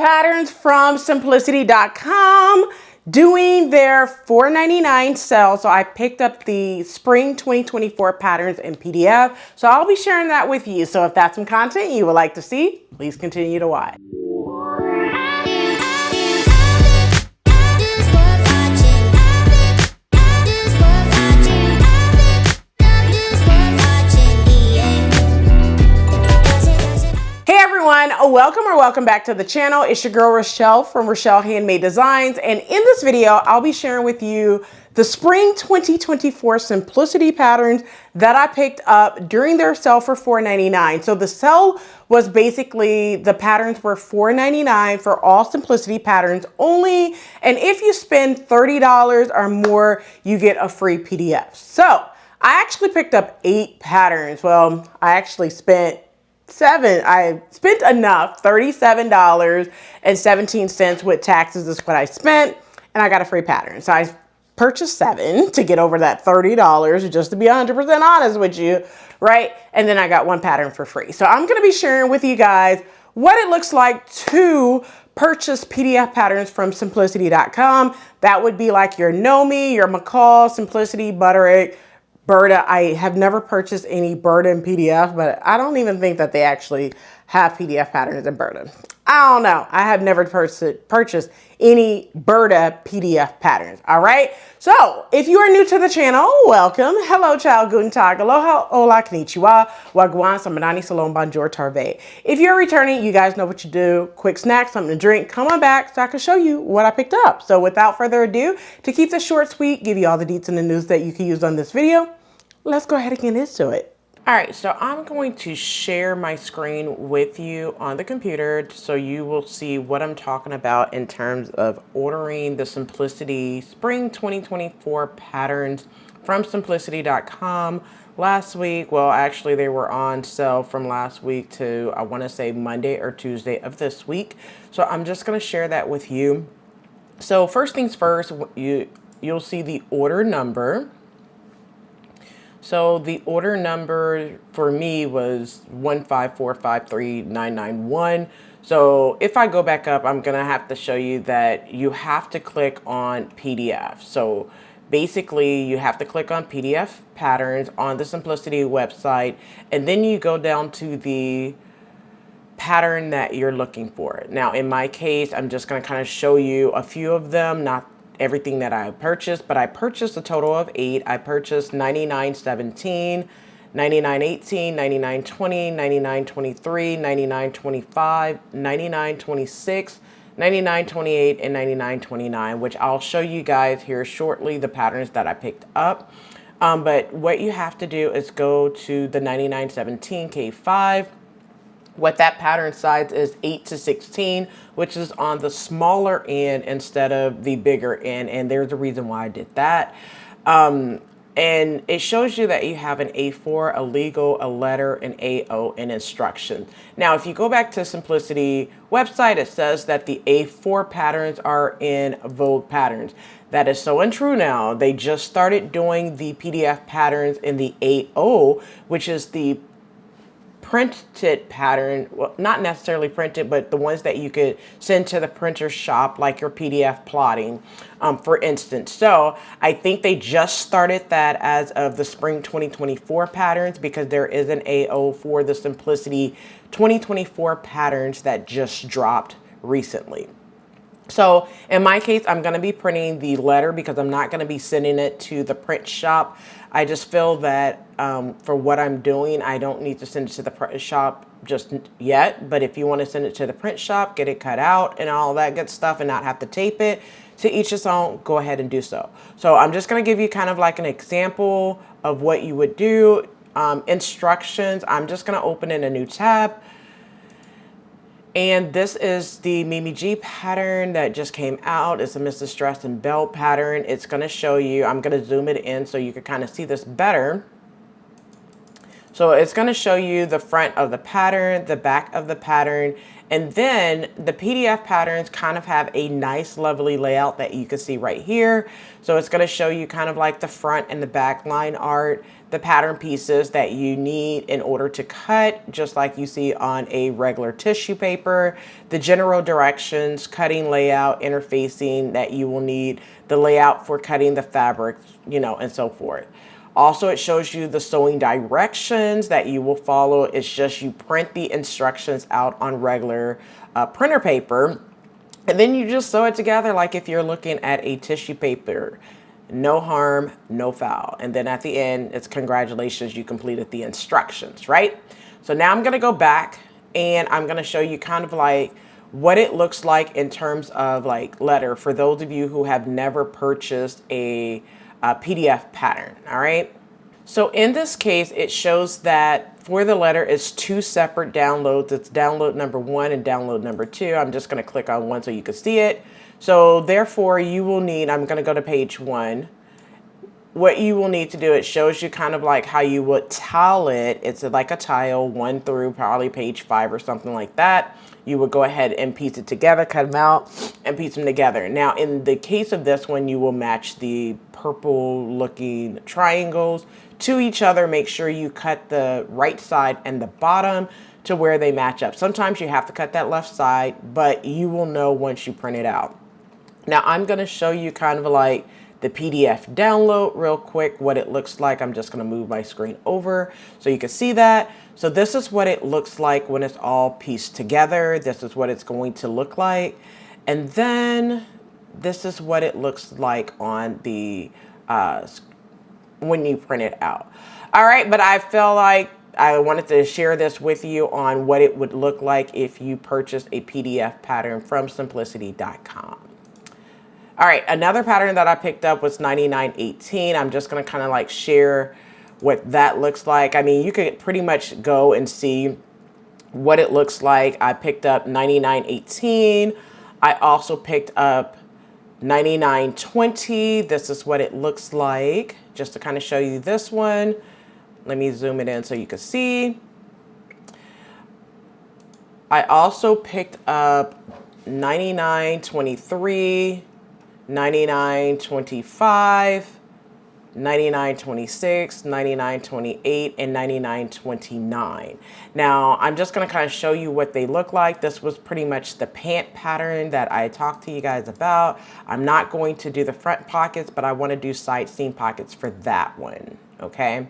patterns from simplicity.com doing their $4.99 sale. So I picked up the spring 2024 patterns in PDF. So I'll be sharing that with you. So if that's some content you would like to see, please continue to watch. Welcome back to the channel. It's your girl Rochelle from Rochelle.Handmade.Designs, and in this video I'll be sharing with you the spring 2024 simplicity patterns that I picked up during their sale for $4.99. So the sale was basically, the patterns were $4.99 for all simplicity patterns only, and if you spend $30 or more you get a free PDF. So I actually picked up 8 patterns. Well, I actually spent 7. I spent enough, $37.17 with taxes is what I spent, and I got a free pattern. So I purchased 7 to get over that $30, just to be 100% honest with you, right? And then I got 1 pattern for free. So I'm going to be sharing with you guys what it looks like to purchase PDF patterns from simplicity.com. That would be like your Nomi, your McCall, Simplicity, Butterick, Berta. I have never purchased any Berta in PDF, but I don't even think that they actually have PDF patterns in Berta. I don't know. I have never purchased any Berta PDF patterns. All right. So if you are new to the channel, welcome. Hello, Ciao, Guten, Aloha, Hola, Konnichiwa, Gwaan, Sabonani, Shalom, Bonjour, Terve. If you're returning, you guys know what you do. Quick snack, something to drink. Come on back so I can show you what I picked up. So without further ado, to keep this short, sweet, give you all the deets and the news that you can use on this video, let's go ahead and get into it. All right, so I'm going to share my screen with you on the computer so you will see what I'm talking about in terms of ordering the Simplicity Spring 2024 patterns from simplicity.com. Last week, well, actually they were on sale from last week to, I want to say, Monday or Tuesday of this week. So I'm just going to share that with you. So first things first, you'll see the order number. So the order number for me was 15453,991. So if I go back up, I'm going to have to show you that you have to click on PDF. So basically you have to click on PDF patterns on the Simplicity website, and then you go down to the pattern that you're looking for. Now, in my case, I'm just going to kind of show you a few of them, not everything that I purchased, but I purchased a total of 8. I purchased 99.17, 99.18, 99.20, 99.23, 99.25, 99.26, 99.28, and 99.29, which I'll show you guys here shortly, the patterns that I picked up. But what you have to do is go to the 99.17 K5. What that pattern size is 8 to 16, which is on the smaller end instead of the bigger end. And there's a reason why I did that. And it shows you that you have an A4, a legal, a letter, an AO, and instruction. Now, if you go back to Simplicity website, it says that the A4 patterns are in Vogue patterns. That is so untrue now. They just started doing the PDF patterns in the AO, which is the printed pattern. Well, not necessarily printed, but the ones that you could send to the printer shop, like your PDF plotting, for instance. So I think they just started that as of the spring 2024 patterns, because there is an AO for the Simplicity 2024 patterns that just dropped recently. So in my case, I'm going to be printing the letter because I'm not going to be sending it to the print shop. I just feel that for what I'm doing, I don't need to send it to the print shop just yet. But if you want to send it to the print shop, get it cut out and all that good stuff and not have to tape it, to each his own, go ahead and do so. So I'm just going to give you kind of like an example of what you would do. Instructions, I'm just going to open in a new tab. And this is the Mimi G pattern that just came out. It's a Mrs. Dress and Belt pattern. It's going to show you, I'm going to zoom it in so you can kind of see this better. So it's going to show you the front of the pattern, the back of the pattern, and then the PDF patterns kind of have a nice lovely layout that you can see right here. So it's going to show you kind of like the front and the back line art, the pattern pieces that you need in order to cut, just like you see on a regular tissue paper, the general directions, cutting layout, interfacing that you will need, the layout for cutting the fabric, you know, and so forth. Also, it shows you the sewing directions that you will follow. It's just you print the instructions out on regular printer paper, and then you just sew it together like if you're looking at a tissue paper. No harm, no foul. And then at the end, it's congratulations, you completed the instructions, right? So now I'm gonna go back and I'm gonna show you kind of like what it looks like in terms of like letter for those of you who have never purchased a PDF pattern, all right? So in this case, it shows that for the letter, it's two separate downloads. It's download number 1 and download number 2. I'm just gonna click on one so you can see it. So therefore you will need, I'm gonna go to page 1. What you will need to do, it shows you kind of like how you would tile it. It's like a tile 1 through probably page 5 or something like that. You would go ahead and piece it together, cut them out and piece them together. Now in the case of this one, you will match the purple looking triangles to each other. Make sure you cut the right side and the bottom to where they match up. Sometimes you have to cut that left side, but you will know once you print it out. Now I'm gonna show you kind of like the PDF download real quick, what it looks like. I'm just gonna move my screen over so you can see that. So this is what it looks like when it's all pieced together. This is what it's going to look like. And then this is what it looks like on the, when you print it out. All right, but I felt like I wanted to share this with you on what it would look like if you purchased a PDF pattern from simplicity.com. All right, another pattern that I picked up was 9918. I'm just gonna kind of like share what that looks like. I mean, you could pretty much go and see what it looks like. I picked up 9918. I also picked up 9920. This is what it looks like. Just to kind of show you this one. Let me zoom it in so you can see. I also picked up 9923. 9925, 9926, 9928, and 9929. Now, I'm just gonna kind of show you what they look like. This was pretty much the pant pattern that I talked to you guys about. I'm not going to do the front pockets, but I wanna do side seam pockets for that one, okay?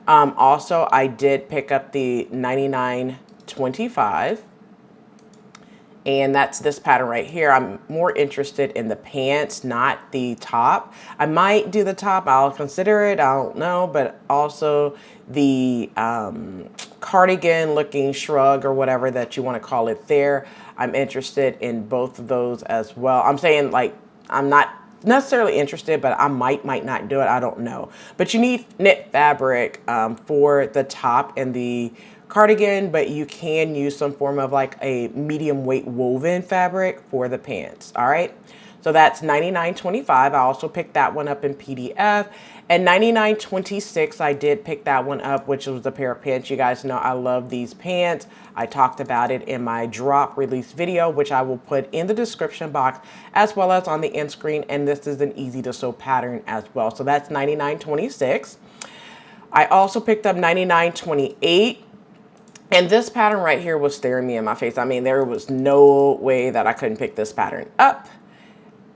Also, I did pick up the 9925. And that's this pattern right here. I'm more interested in the pants, not the top. I might do the top, I'll consider it, I don't know, but also the cardigan looking shrug or whatever that you want to call it there. I'm interested in both of those as well. I'm saying like, I'm not necessarily interested, but I might not do it, I don't know. But you need knit fabric for the top and the cardigan, but you can use some form of like a medium weight woven fabric for the pants. All right, so that's 99.25. I also picked that one up in PDF. And 99.26, I did pick that one up, which was a pair of pants. You guys know I love these pants. I talked about it in my drop release video, which I will put in the description box as well as on the end screen. And this is an easy to sew pattern as well. So that's 99.26. I also picked up 99.28. And this pattern right here was staring me in my face. I mean, there was no way that I couldn't pick this pattern up.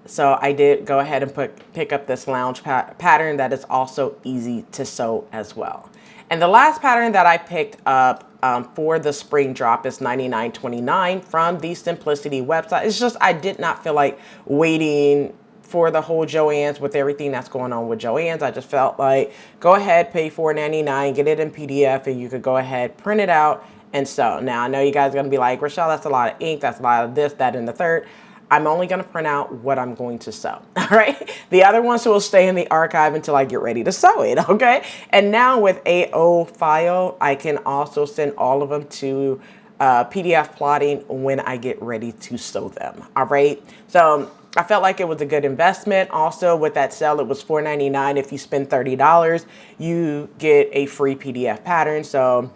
So I did go ahead and pick up this lounge pattern that is also easy to sew as well. And the last pattern that I picked up for the spring drop is 99.29 from the Simplicity website. It's just I did not feel like waiting for the whole Joann's with everything that's going on with Joann's. I just felt like go ahead, pay $4.99, get it in PDF, and you could go ahead, print it out, and sew. Now I know you guys are gonna be like, Rochelle, that's a lot of ink, that's a lot of this, that, and the third. I'm only gonna print out what I'm going to sew, all right? The other ones will stay in the archive until I get ready to sew it, okay? And now with AO file, I can also send all of them to PDF plotting when I get ready to sew them. All right. So I felt like it was a good investment. Also, with that sale, it was $4.99. If you spend $30, you get a free PDF pattern. So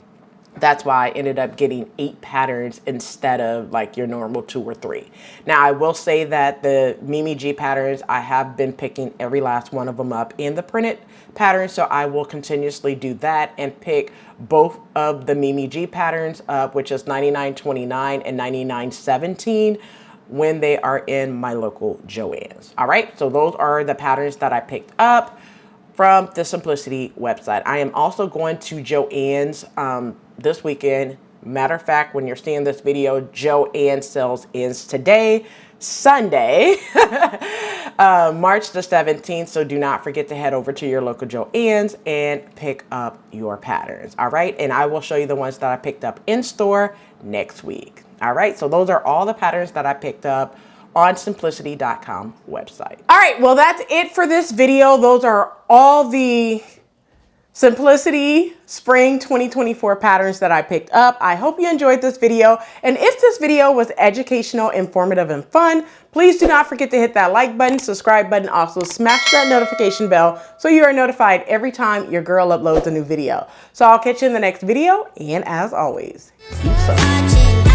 that's why I ended up getting 8 patterns instead of like your normal 2 or 3. Now, I will say that the Mimi G patterns, I have been picking every last one of them up in the printed pattern. So I will continuously do that and pick both of the Mimi G patterns up, which is 99.29 and 99.17 when they are in my local Joann's. All right, so those are the patterns that I picked up from the Simplicity website. I am also going to Joann's this weekend. Matter of fact, when you're seeing this video, Joann sales ends today, Sunday, March the 17th. So do not forget to head over to your local Joann's and pick up your patterns. All right. And I will show you the ones that I picked up in store next week. All right. So those are all the patterns that I picked up on simplicity.com website. All right. Well, that's it for this video. Those are all the Simplicity Spring 2024 patterns that I picked up. I hope you enjoyed this video. And if this video was educational, informative, and fun, please do not forget to hit that like button, subscribe button, also smash that notification bell so you are notified every time your girl uploads a new video. So I'll catch you in the next video. And as always, keep sewing.